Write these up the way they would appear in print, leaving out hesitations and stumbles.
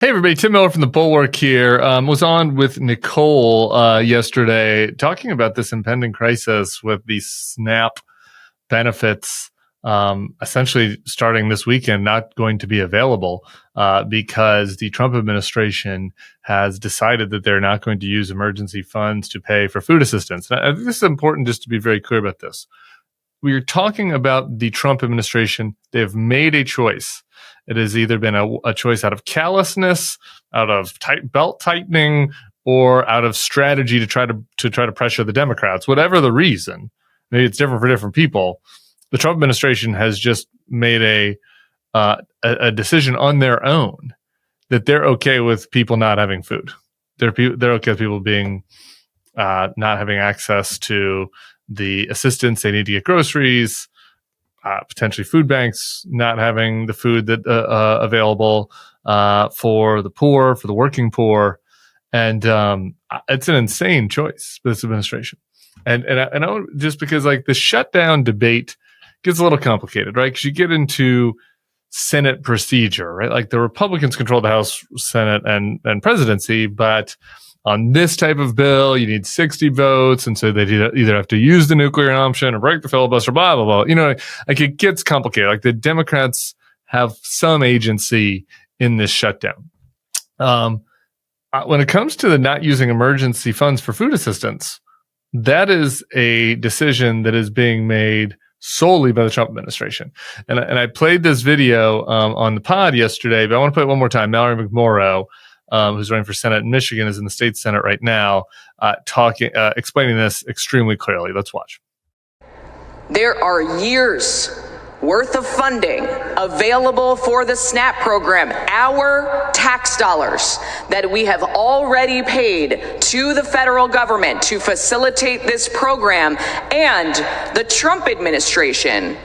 Hey everybody, Tim Miller from the Bulwark here. Was on with Nicole yesterday talking about this impending crisis with the SNAP benefits essentially starting this weekend not going to be available because the Trump administration has decided that they're not going to use emergency funds to pay for food assistance. And I think this is important just to be very clear about this. We are talking about the Trump administration. They have made a choice. It has either been a choice out of callousness, out of belt tightening, or out of strategy to try to pressure the Democrats. Whatever the reason, maybe it's different for different people. The Trump administration has just made a decision on their own that they're okay with people not having food. They're okay with people being not having access to the assistance they need to get groceries. Potentially food banks not having the food that available for the poor, for the working poor, and it's an insane choice for this administration. And I know just because like the shutdown debate gets a little complicated, right? Because you get into Senate procedure, right? Like the Republicans control the House, Senate, and presidency, but on this type of bill, you need 60 votes. And so they either have to use the nuclear option or break the filibuster, blah, blah, blah. You know, like it gets complicated. Like the Democrats have some agency in this shutdown. When it comes to the not using emergency funds for food assistance, that is a decision that is being made solely by the Trump administration. And I played this video on the pod yesterday, but I want to play it one more time. Mallory McMorrow, who's running for Senate in Michigan, is in the state Senate right now, explaining this extremely clearly. Let's watch. There are years worth of funding available for the SNAP program, our tax dollars that we have already paid to the federal government to facilitate this program, and the Trump administration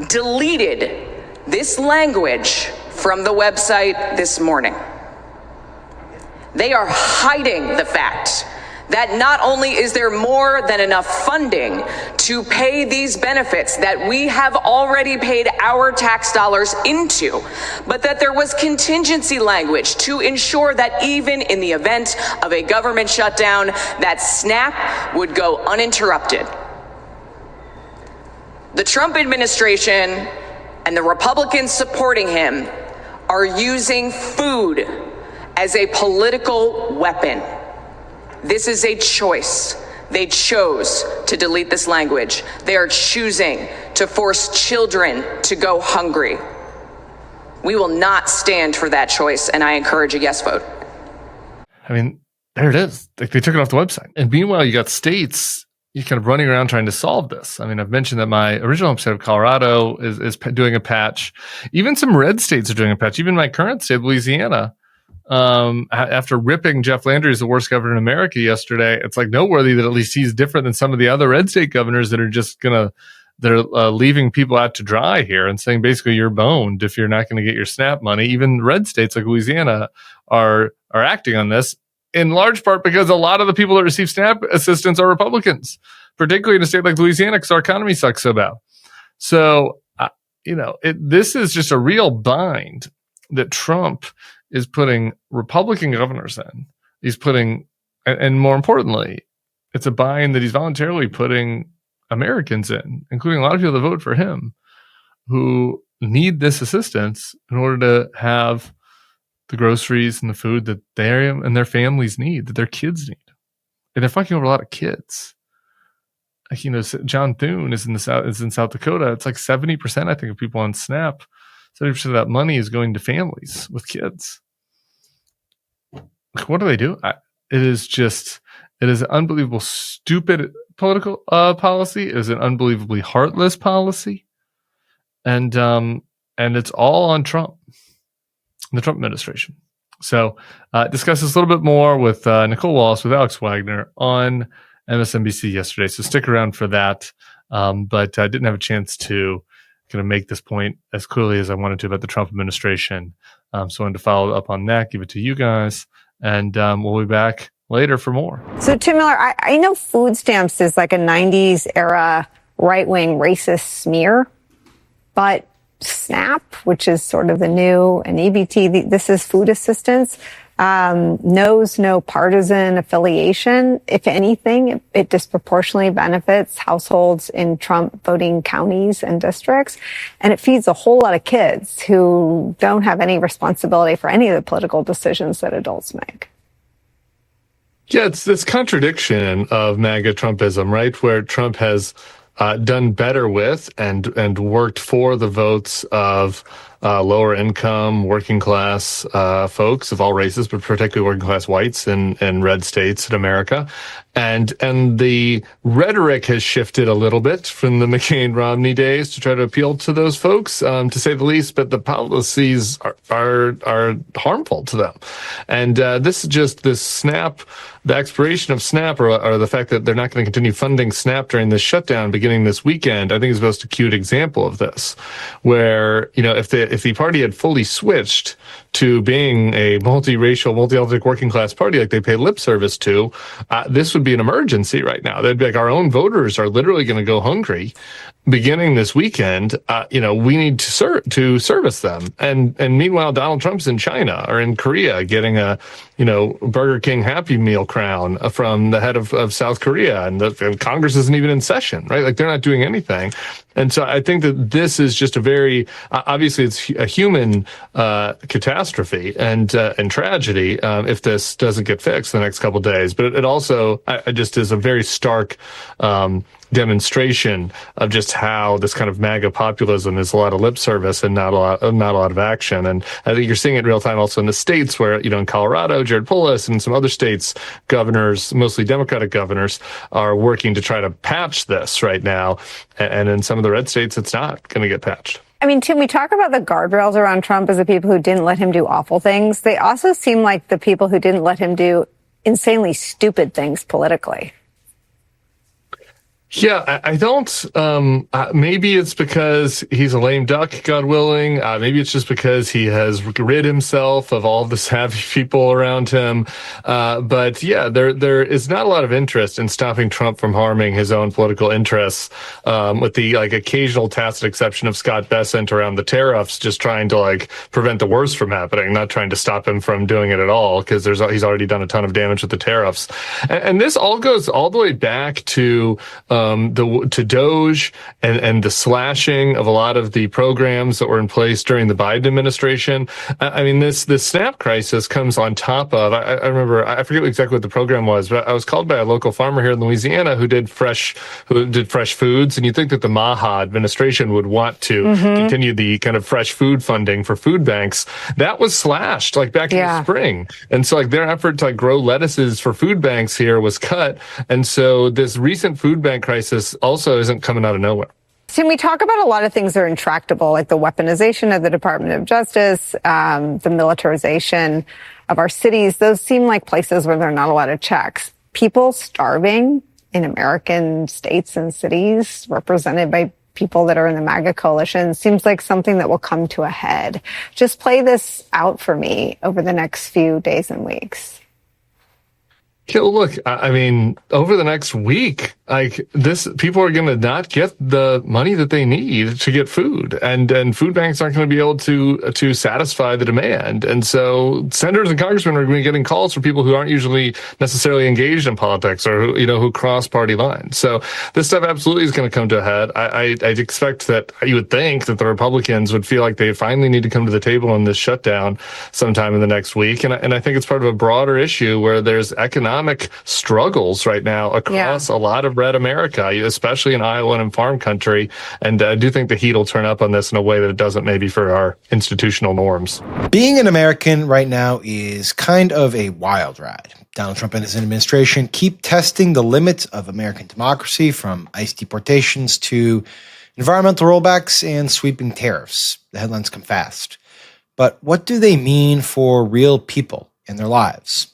deleted this language from the website this morning. They are hiding the fact that not only is there more than enough funding to pay these benefits that we have already paid our tax dollars into, but that there was contingency language to ensure that even in the event of a government shutdown, that SNAP would go uninterrupted. The Trump administration and the Republicans supporting him are using food as a political weapon. This is a choice. They chose to delete this language. They are choosing to force children to go hungry. We will not stand for that choice, and I encourage a yes vote. I mean, there it is. Like they took it off the website. And meanwhile, you got states you're kind of running around trying to solve this. I mean, I've mentioned that my original home state of Colorado is doing a patch. Even some red states are doing a patch. Even my current state, Louisiana, after ripping Jeff Landry as the worst governor in America yesterday, it's like noteworthy that at least he's different than some of the other red state governors that are just leaving people out to dry here and saying basically you're boned if you're not going to get your SNAP money. Even red states like Louisiana are acting on this in large part because a lot of the people that receive SNAP assistance are Republicans, particularly in a state like Louisiana because our economy sucks so bad. So, this is just a real bind that Trump is putting Republican governors in. He's putting, and more importantly, it's a bind that he's voluntarily putting Americans in, including a lot of people that vote for him, who need this assistance in order to have the groceries and the food that they and their families need, that their kids need. And they're fucking over a lot of kids. Like, John Thune is in South Dakota. It's like 70%, I think, of people on SNAP. 70% of that money is going to families with kids. What do they do? It is an unbelievable stupid political policy. It is an unbelievably heartless policy. And it's all on Trump, the Trump administration. So discuss this a little bit more with Nicole Wallace, with Alex Wagner on MSNBC yesterday. So stick around for that. But I didn't have a chance to kind of make this point as clearly as I wanted to about the Trump administration. So I wanted to follow up on that, give it to you guys, and we'll be back later for more. So Tim Miller, I know food stamps is like a 90s era right-wing racist smear, but SNAP, which is sort of the new, and EBT, this is food assistance, knows no partisan affiliation. If anything, it disproportionately benefits households in Trump voting counties and districts. And it feeds a whole lot of kids who don't have any responsibility for any of the political decisions that adults make. Yeah, it's this contradiction of MAGA Trumpism, right? Where Trump has done better with and worked for the votes of lower income, working class folks of all races, but particularly working class whites in red states in America. And the rhetoric has shifted a little bit from the McCain-Romney days to try to appeal to those folks, to say the least, but the policies are harmful to them. And this is just this SNAP, the expiration of SNAP, or the fact that they're not going to continue funding SNAP during this shutdown beginning this weekend, I think is the most acute example of this, where, if the party had fully switched to being a multiracial, multi-ethnic working class party like they pay lip service to, this would be an emergency right now. They'd be like, our own voters are literally going to go hungry beginning this weekend. We need to service them. And meanwhile, Donald Trump's in China or in Korea getting a, Burger King Happy Meal crown from the head of South Korea, and Congress isn't even in session, right? Like, they're not doing anything. And so I think that this is just a very, obviously it's a human catastrophe and tragedy if this doesn't get fixed the next couple of days. But it also just is a very stark demonstration of just how this kind of MAGA populism is a lot of lip service and not a lot of action. And I think you're seeing it in real time also in the states where, in Colorado, Jared Polis and some other states, governors, mostly Democratic governors, are working to try to patch this right now. And in some of the red states, it's not going to get patched. I mean, Tim, we talk about the guardrails around Trump as the people who didn't let him do awful things. They also seem like the people who didn't let him do insanely stupid things politically. Yeah, I don't, maybe it's because he's a lame duck, God willing. Maybe it's just because he has rid himself of all the savvy people around him. But yeah, there is not a lot of interest in stopping Trump from harming his own political interests, with the occasional tacit exception of Scott Bessent around the tariffs, just trying to prevent the worst from happening, not trying to stop him from doing it at all, because he's already done a ton of damage with the tariffs. And this all goes all the way back to Doge and the slashing of a lot of the programs that were in place during the Biden administration. I mean, this SNAP crisis comes on top of, I remember, I forget exactly what the program was, but I was called by a local farmer here in Louisiana who did fresh foods. And you'd think that the MAGA administration would want to continue the kind of fresh food funding for food banks. That was slashed back in the spring. And so their effort to grow lettuces for food banks here was cut. And so this recent food bank crisis also isn't coming out of nowhere. Tim, we talk about a lot of things that are intractable, like the weaponization of the Department of Justice, the militarization of our cities. Those seem like places where there are not a lot of checks. People starving in American states and cities represented by people that are in the MAGA coalition seems like something that will come to a head. Just play this out for me over the next few days and weeks. Yeah, look, I mean, over the next week, people are going to not get the money that they need to get food, and food banks aren't going to be able to satisfy the demand. And so senators and congressmen are going to be getting calls from people who aren't usually necessarily engaged in politics or who cross party lines. So this stuff absolutely is going to come to a head. I'd expect that you would think that the Republicans would feel like they finally need to come to the table on this shutdown sometime in the next week. And I think it's part of a broader issue where there's economic struggles right now across a lot of red America, especially in Iowa and in farm country. And I do think the heat will turn up on this in a way that it doesn't maybe for our institutional norms. Being an American right now is kind of a wild ride. Donald Trump and his administration keep testing the limits of American democracy, from ICE deportations to environmental rollbacks and sweeping tariffs. The headlines come fast. But what do they mean for real people in their lives?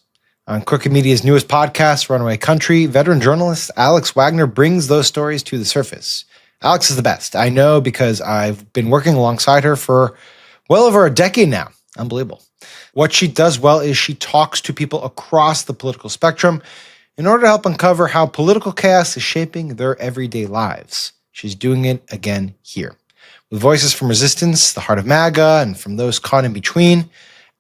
On Crooked Media's newest podcast, Runaway Country, veteran journalist Alex Wagner brings those stories to the surface. Alex is the best. I know because I've been working alongside her for well over a decade now. Unbelievable. What she does well is she talks to people across the political spectrum in order to help uncover how political chaos is shaping their everyday lives. She's doing it again here. With voices from resistance, the heart of MAGA, and from those caught in between,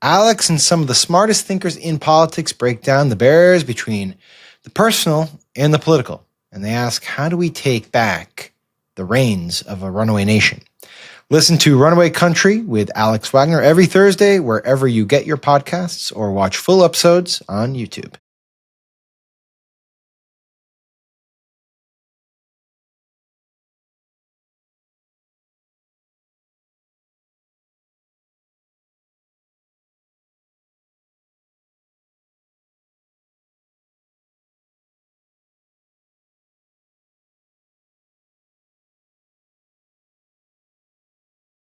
Alex and some of the smartest thinkers in politics break down the barriers between the personal and the political. And they ask, how do we take back the reins of a runaway nation? Listen to Runaway Country with Alex Wagner every Thursday, wherever you get your podcasts, or watch full episodes on YouTube.